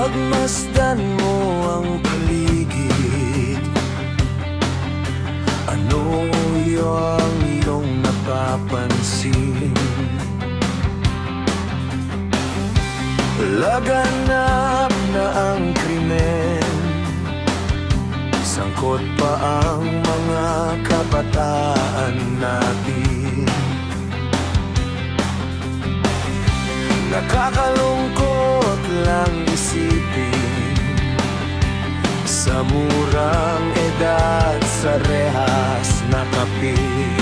Pagmasdan mo ang paligid, ano yung iyong napapansin? Laganap na ang krimen, sangkot pa ang mga kabataan natin. Nakakalungkot lang isipin, sa murang edad sa rehas nakapit.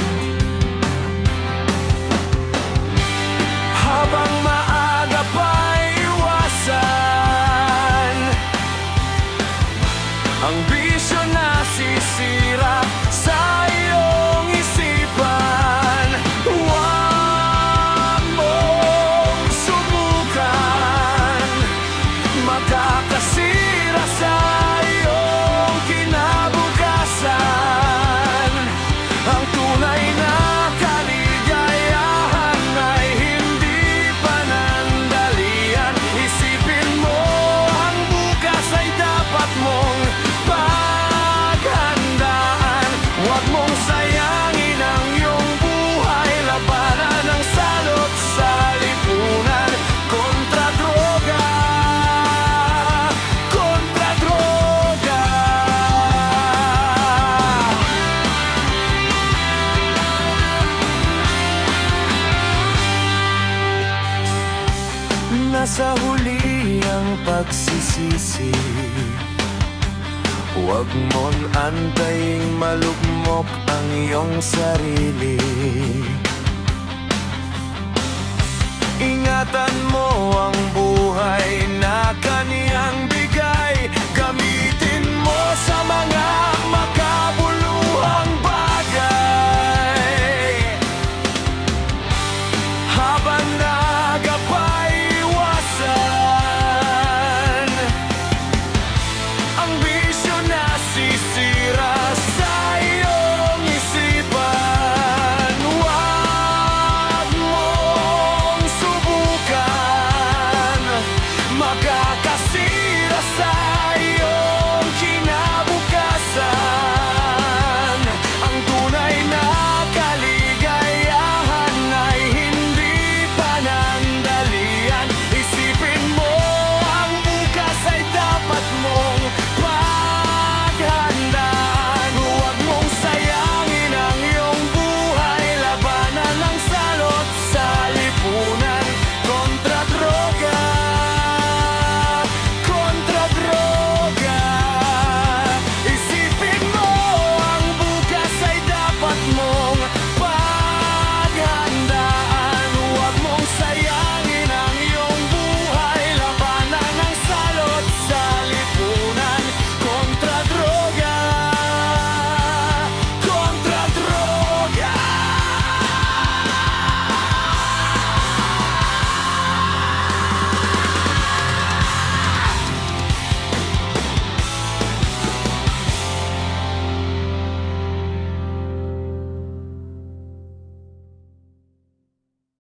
Habang maaga pa'y iwasan ang bisyo na sisira sa iyong isipan. Huwag mong subukan, makakasira sa iyong kinabukasan. Ang tunay na kaligayahan ay hindi panandalian. Isipin mo ang bukas ay dapat mong paghandaan. Huwag mong sayangin ang iyong buhay, labanan ang salot sa lipunan. Kontra droga, kontra droga. Nasa huli ang pagsisisi, huwag mong antayin malugmok ang iyong sarili.